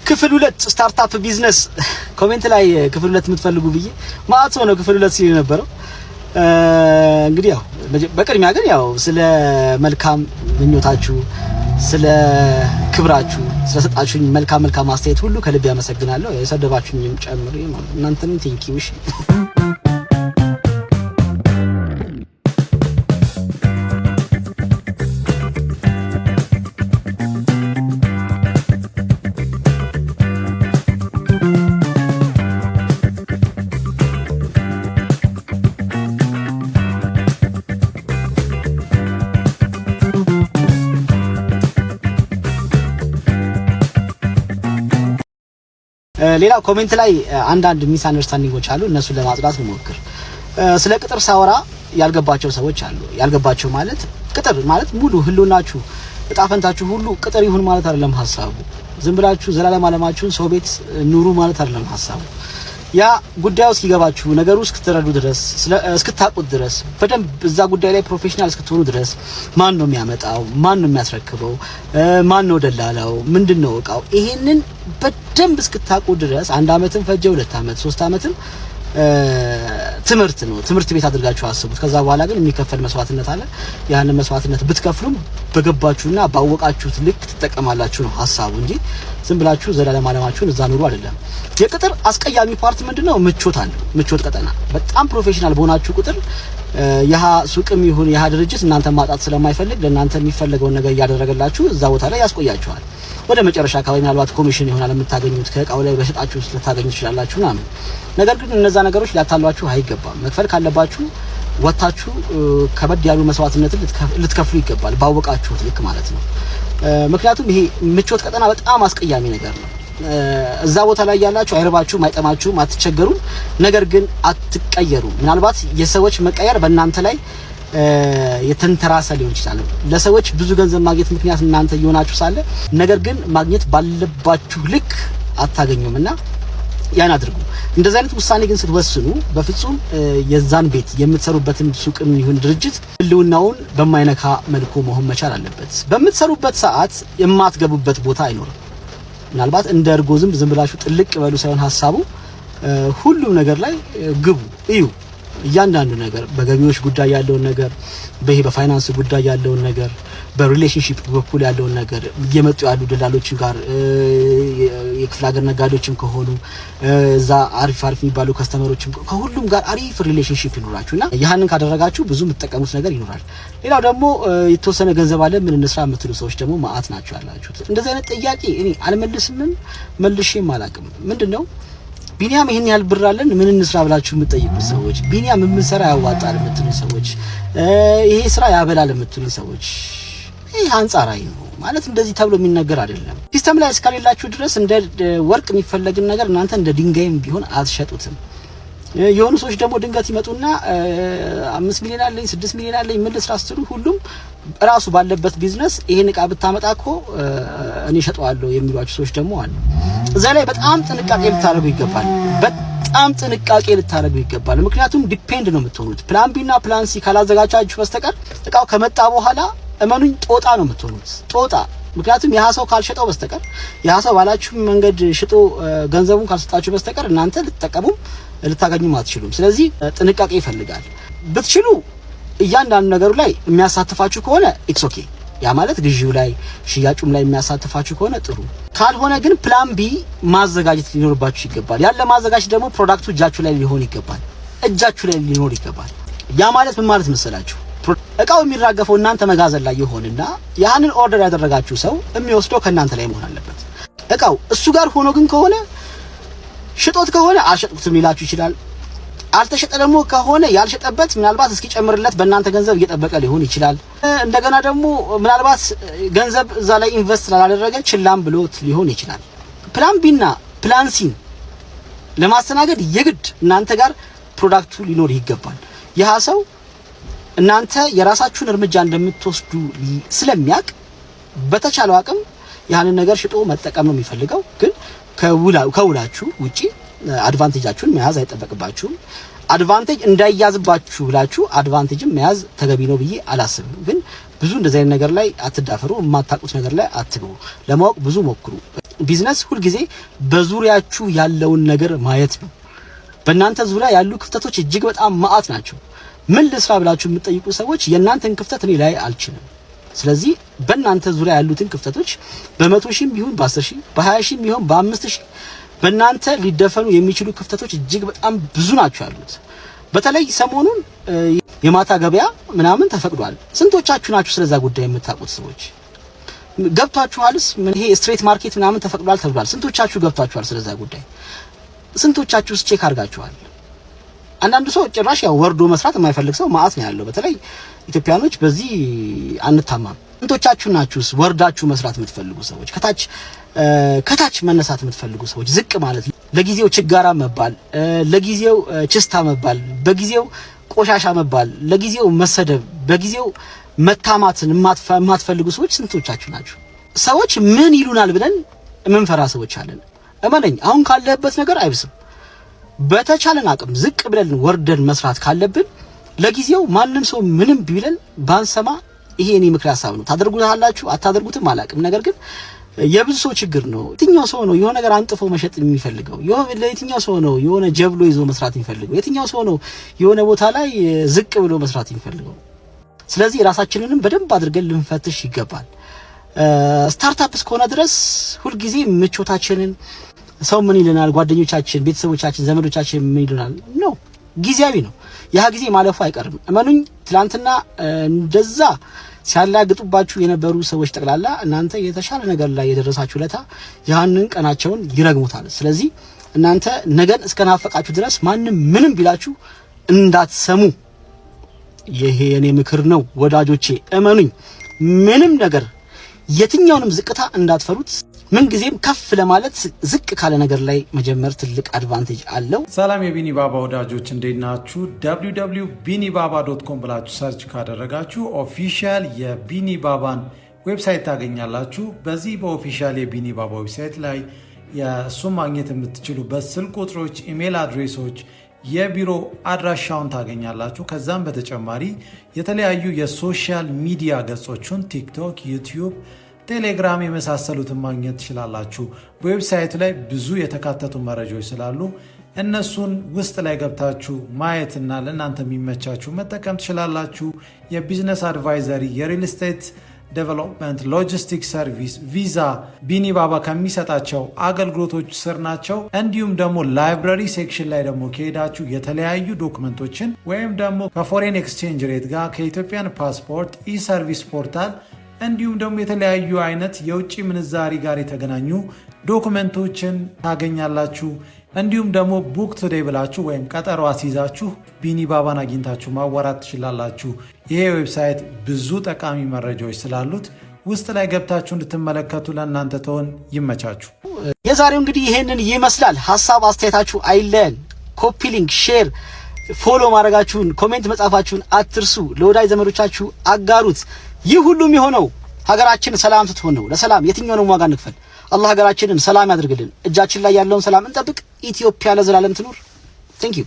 ክፍል 2 ስታርታፕ ቢዝነስ ኮሜንት ላይ ክፍል 2 የምትፈልጉ ብዬ ማአት ነው ክፍል 2 ሲል ነበረው። እንግዲህ ያው በቅድሚያ ግን ያው ስለ መልካም ምኞታችሁ ስለ ክብራችሁ ስለሰጣችሁኝ መልካም አስተያየት ሁሉ ከልብ ያመሰግናለሁ። የሰደባችሁኝም ጨምሬ ማለት እናንተንም ቴንኪው። እሺ ሌላ ኮሜንት ላይ አንዳንድ ሚስ አንደርስታንዲንጎች አሉ። እነሱን ለማጽዳት ልሞክር። ስለ ቅጥር ሳወራ ያልገባቸው ሰዎች አሉ። ያልገባቸው ማለት ቅጥር ማለት ሙሉ ህልውናችሁ እጣፈንታችሁ ሁሉ ቅጥር ይሁን ማለት አይደለም ሐሳቡ። ዝም ብላችሁ ዘላለም ዓለማችሁን ሰው ቤት ኑሩ ማለት አይደለም ሐሳቡ። ያ ጉዳዩ እስኪገባችሁ ነገሩ እስክትረዱ ድረስ እስክታቁት ድረስ በደንብ እዛ ጉዳይ ላይ ፕሮፌሽናል እስክትሆኑ ድረስ ማን ነው የሚያመጣው፣ ማን ነው የሚያስረክበው፣ ማን ነው ደላላው፣ ምንድነው እቃው፣ ይሄንን በደንብ እስክታቁ ድረስ 1 አመትም ፈጀ 2 አመት 3 አመትም ትምህርት ነው። ትምህርት ቤት አድርጋችሁ አስቡት። ከዛ በኋላ ግን የሚከፈል መስዋዕትነት አለ። ያን መስዋዕትነት ብትከፍሉም በገባችሁና ባወቃችሁት ልክ ትጠቀማላችሁ ነው ሐሳቡ እንጂ ዝም ብላችሁ ዘላለም ዓለማችሁን እዛ ኑሩ አይደለም። የቅጥር አስቀያሚ ፓርት ምንድነው? ምቾት አለ። ምቾት ቀጠና በጣም ፕሮፌሽናል በሆናችሁ ቁጥር ያህ ሱቅም ይሁን ያህ ድርጅት እናንተ ማጣት ስለማይፈልግ ለእናንተ የሚፈልገውን ነገር ያደረገላችሁ እዛ ቦታ ላይ ያስቆያችኋል። ወደ መጨረሻ አካባቢ ምናልባት ኮሚሽን ይሆናል የምታገኙት ከእቃው ላይ በሽጣችሁ ልታገኙ ትችላላችሁ ማለት ነው። ነገር ግን እነዛ ነገሮች ሊያታሏችሁ አይገባም። መክፈል ካለባችሁ ወጣችሁ ከበድ ያሉ መስዋዕትነትን ልትከፍሉ ይገባል ባወቃችሁት ልክ ማለት ነው። ምክንያቱም ይሄ ምቾት ቀጠና በጣም አስቀያሚ ነገር ነው። እዛ ቦታ ላይ ያላችሁ አይረባችሁም፣ አይጠማችሁም፣ አትቸገሩም። ነገር ግን አትቀየሩም። ምናልባት የሰዎች መቀየር በእናንተ ላይ የተንተራሰ ሊሆን ይችላል። ለሰዎች ብዙ ገንዘብ ማግኘት ምክንያት እናንተ እየሆናችሁ ሳለ ነገር ግን ማግኘት ባለባችሁ ልክ አታገኙምና ያን አድርጉ። እንደዚህ አይነት ውሳኔ ግን ስትወስኑ በፍጹም የዛን ቤት የምትሰሩበትን ሱቅም ይሁን ድርጅት ህልውናውን በማይነካ መልኩ መሆን መቻል አለበት። በምትሰሩበት ሰዓት የማትገቡበት ቦታ አይኖርም። ምናልባት እንደ እርጎ ዝም ብላችሁ ጥልቅ በሉ ሳይሆን ሐሳቡ ሁሉም ነገር ላይ ግቡ፣ እዩ። እያንዳንዱ ነገር በገቢዎች ጉዳይ ያለውን ነገር በፋይናንስ ጉዳይ ያለውን ነገር በሪሌሽንሺፕ በኩል ያለውን ነገር እየመጡ ያሉ ደላሎች ጋር የክፍለ ሀገር ነጋዴዎችም ከሆኑ እዛ አሪፍ የሚባሉ ከስተመሮችም ከሁሉም ጋር አሪፍ ሪሌሽንሺፕ ይኖራችሁና ያንን ካደረጋችሁ ብዙ የምትጠቀሙት ነገር ይኖራል። ሌላው ደግሞ የተወሰነ ገንዘብ አለ ምን እንስራ የምትሉ ሰዎች ደግሞ ማአት ናቸው ያላችሁት። እንደዚህ አይነት ጥያቄ እኔ አልመልስም፣ መልሼም አላቅም። ምንድነው ቢኒያም ይሄን ያህል ብር አለን ምን እንስራ ብላችሁ የምትጠይቁት ሰዎች፣ ቢኒያም ምን ሰራ ያዋጣል የምትሉ ሰዎች፣ ይሄ ስራ ያበላል የምትሉ ሰዎች ይሄ አንጻራዊ ነው ማለት እንደዚህ ተብሎ የሚነገር አይደለም። ሲስተም ላይ እስካሌላችሁ ድረስ እንደ ወርቅ የሚፈለግን ነገር እናንተ እንደ ድንጋይም ቢሆን አትሸጡትም። የሆኑ ሰዎች ደግሞ ድንገት ይመጡና 5 ሚሊዮን አለኝ 6 ሚሊዮን አለኝ ምን ልስራ ስትሉ ሁሉም ራሱ ባለበት ቢዝነስ ይሄን እቃ ብታመጣኮ እኔ ሸጠዋለሁ የሚሏችሁ ሰዎች ደግሞ አሉ። እዛ ላይ በጣም ጥንቃቄ ልታደርጉ ይገባል። በጣም ጥንቃቄ ልታደርጉ ይገባል። ምክንያቱም ዲፔንድ ነው የምትሆኑት። ፕላን ቢ እና ፕላን ሲ ካላዘጋጃችሁ በስተቀር እቃው ከመጣ በኋላ እመኑኝ ጦጣ ነው የምትሆኑት። ጦጣ ምክንያቱም ያ ሰው ካልሸጠው በስተቀር ያ ሰው ባላችሁ መንገድ ሽጦ ገንዘቡን ካልሰጣችሁ በስተቀር እናንተ ልትጠቀሙ ልታገኙ አትችሉም። ስለዚህ ጥንቃቄ ይፈልጋል። ብትችሉ እያንዳንዱ ነገሩ ላይ የሚያሳትፋችሁ ከሆነ ኢትስ ኦኬ። ያ ማለት ግዢው ላይ ሽያጩም ላይ የሚያሳትፋችሁ ከሆነ ጥሩ። ካልሆነ ግን ፕላን ቢ ማዘጋጀት ሊኖርባችሁ ይገባል። ያለ ማዘጋጀት ደግሞ ፕሮዳክቱ እጃችሁ ላይ ሊሆን ይገባል። እጃችሁ ላይ ሊኖር ይገባል። ያ ማለት ምን ማለት መሰላችሁ? እቃው የሚራገፈው እናንተ መጋዘን ላይ ይሆንና ያንን ኦርደር ያደረጋችሁ ሰው የሚወስደው ከእናንተ ላይ መሆን አለበት። እቃው እሱ ጋር ሆኖ ግን ከሆነ ሽጦት ከሆነ አልሸጥኩትም ሊላችሁ ይችላል። አልተሸጠ ደግሞ ከሆነ ያልሸጠበት ምናልባት እስኪጨምርለት በእናንተ ገንዘብ እየጠበቀ ሊሆን ይችላል። እንደገና ደግሞ ምናልባት ገንዘብ እዛ ላይ ኢንቨስት ስላላደረገ ችላም ብሎት ሊሆን ይችላል። ፕላን ቢና ፕላን ሲን ለማስተናገድ የግድ እናንተ ጋር ፕሮዳክቱ ሊኖር ይገባል። ያ ሰው እናንተ የራሳችሁን እርምጃ እንደምትወስዱ ስለሚያውቅ በተቻለው አቅም ያንን ነገር ሽጦ መጠቀም ነው የሚፈልገው። ግን ከውላችሁ ውጪ አድቫንቴጃችሁን መያዝ አይጠበቅባችሁም። አድቫንቴጅ እንዳይያዝባችሁ ብላችሁ አድቫንቴጅም መያዝ ተገቢ ነው ብዬ አላስብም። ግን ብዙ እንደዚህ አይነት ነገር ላይ አትዳፈሩ። የማታውቁት ነገር ላይ አትግቡ። ለማወቅ ብዙ ሞክሩ። ቢዝነስ ሁሉ ጊዜ በዙሪያችሁ ያለውን ነገር ማየት ነው። በእናንተ ዙሪያ ያሉ ክፍተቶች እጅግ በጣም ማአት ናቸው። ምን ልስራ ብላችሁ የምትጠይቁ ሰዎች የእናንተን ክፍተት እኔ ላይ አልችልም። ስለዚህ በእናንተ ዙሪያ ያሉትን ክፍተቶች በ100 ሺህም ቢሆን በ10 ሺህ በ20 ሺህም ቢሆን በ5 ሺህ በእናንተ ሊደፈኑ የሚችሉ ክፍተቶች እጅግ በጣም ብዙ ናቸው ያሉት። በተለይ ሰሞኑን የማታ ገበያ ምናምን ተፈቅዷል። ስንቶቻችሁ ናችሁ ስለዛ ጉዳይ የምታውቁት ሰዎች? ገብታችኋልስ? ይሄ ስትሬት ማርኬት ምናምን ተፈቅዷል ተብሏል። ስንቶቻችሁ ገብታችኋል ስለዛ ጉዳይ? ስንቶቻችሁስ ቼክ አድርጋችኋል? አንዳንድ ሰው ጭራሽ ያው ወርዶ መስራት የማይፈልግ ሰው ማአት ነው ያለው። በተለይ ኢትዮጵያኖች በዚህ አንታማም። ስንቶቻችሁ ናችሁስ ወርዳችሁ መስራት የምትፈልጉ ሰዎች? ከታች መነሳት የምትፈልጉ ሰዎች፣ ዝቅ ማለት፣ ለጊዜው ችጋራ መባል፣ ለጊዜው ችስታ መባል፣ በጊዜው ቆሻሻ መባል፣ ለጊዜው መሰደብ፣ በጊዜው መታማትን የማትፈልጉ ሰዎች ስንቶቻችሁ ናችሁ? ሰዎች ምን ይሉናል ብለን የምንፈራ ሰዎች አለን። እመነኝ አሁን ካለበት ነገር አይብስም። በተቻለን አቅም ዝቅ ብለን ወርደን መስራት ካለብን ለጊዜው ማንም ሰው ምንም ቢለን ባንሰማ፣ ይሄ እኔ ምክር ሐሳብ ነው። ታደርጉታላችሁ አታደርጉትም አላቅም። ነገር ግን የብዙ ሰው ችግር ነው። የትኛው ሰው ነው የሆነ ነገር አንጥፎ መሸጥ የሚፈልገው? የትኛው ሰው ነው የሆነ ጀብሎ ይዞ መስራት የሚፈልገው? የትኛው ሰው ነው የሆነ ቦታ ላይ ዝቅ ብሎ መስራት የሚፈልገው? ስለዚህ ራሳችንንም በደንብ አድርገን ልንፈትሽ ይገባል። ስታርታፕ እስከሆነ ድረስ ሁልጊዜ ምቾታችንን ሰው ምን ይለናል፣ ጓደኞቻችን፣ ቤተሰቦቻችን፣ ዘመዶቻችን ምን ይሉናል ነው ጊዜያዊ ነው። ያ ጊዜ ማለፉ አይቀርም። እመኑኝ ትላንትና እንደዛ ሲያላግጡባችሁ የነበሩ ሰዎች ጠቅላላ እናንተ የተሻለ ነገር ላይ የደረሳችሁ ለታ ያንን ቀናቸውን ይረግሙታል። ስለዚህ እናንተ ነገን እስከናፈቃችሁ ድረስ ማንም ምንም ቢላችሁ እንዳትሰሙ። ይሄ የኔ ምክር ነው ወዳጆቼ፣ እመኑኝ። ምንም ነገር የትኛውንም ዝቅታ እንዳትፈሩት። ምን ጊዜም ከፍ ለማለት ዝቅ ካለ ነገር ላይ መጀመር ትልቅ አድቫንቴጅ አለው። ሰላም የቢኒ ባባ ወዳጆች እንዴት ናችሁ? www.binibaba.com ብላችሁ ሰርች ካደረጋችሁ ኦፊሻል የቢኒ ባባን ዌብሳይት ታገኛላችሁ። በዚህ በኦፊሻል የቢኒ ባባ ዌብሳይት ላይ የእሱን ማግኘት የምትችሉበት ስልክ ቁጥሮች፣ ኢሜል አድሬሶች፣ የቢሮ አድራሻውን ታገኛላችሁ። ከዛም በተጨማሪ የተለያዩ የሶሻል ሚዲያ ገጾችን ቲክቶክ፣ ዩቲዩብ፣ ቴሌግራም የመሳሰሉትን ማግኘት ትችላላችሁ። በዌብሳይቱ ላይ ብዙ የተካተቱ መረጃዎች ስላሉ እነሱን ውስጥ ላይ ገብታችሁ ማየትና ለእናንተ የሚመቻችሁ መጠቀም ትችላላችሁ። የቢዝነስ አድቫይዘሪ፣ የሪል ስቴት ዴቨሎፕመንት፣ ሎጂስቲክስ ሰርቪስ፣ ቪዛ ቢኒ ባባ ከሚሰጣቸው አገልግሎቶች ስር ናቸው። እንዲሁም ደግሞ ላይብራሪ ሴክሽን ላይ ደግሞ ከሄዳችሁ የተለያዩ ዶክመንቶችን ወይም ደግሞ ከፎሬን ኤክስቼንጅ ሬት ጋር ከኢትዮጵያን ፓስፖርት፣ ኢሰርቪስ ፖርታል እንዲሁም ደግሞ የተለያዩ አይነት የውጭ ምንዛሪ ጋር የተገናኙ ዶክመንቶችን ታገኛላችሁ። እንዲሁም ደግሞ ቡክ ቱዴይ ብላችሁ ወይም ቀጠሮ አስይዛችሁ ቢኒ ባባን አግኝታችሁ ማዋራት ትችላላችሁ። ይሄ ዌብሳይት ብዙ ጠቃሚ መረጃዎች ስላሉት ውስጥ ላይ ገብታችሁ እንድትመለከቱ ለእናንተ ተሆን ይመቻችሁ። የዛሬው እንግዲህ ይሄንን ይመስላል። ሐሳብ አስተያየታችሁ አይለን። ኮፒ ሊንክ፣ ሼር፣ ፎሎ ማድረጋችሁን፣ ኮሜንት መጻፋችሁን አትርሱ። ለወዳጅ ዘመዶቻችሁ አጋሩት። ይህ ሁሉም የሆነው ሀገራችን ሰላም ስትሆን ነው። ለሰላም የትኛውንም ዋጋ እንክፈል። አላህ ሀገራችንን ሰላም ያድርግልን። እጃችን ላይ ያለውን ሰላም እንጠብቅ። ኢትዮጵያ ለዘላለም ትኑር። ቴንክ ዩ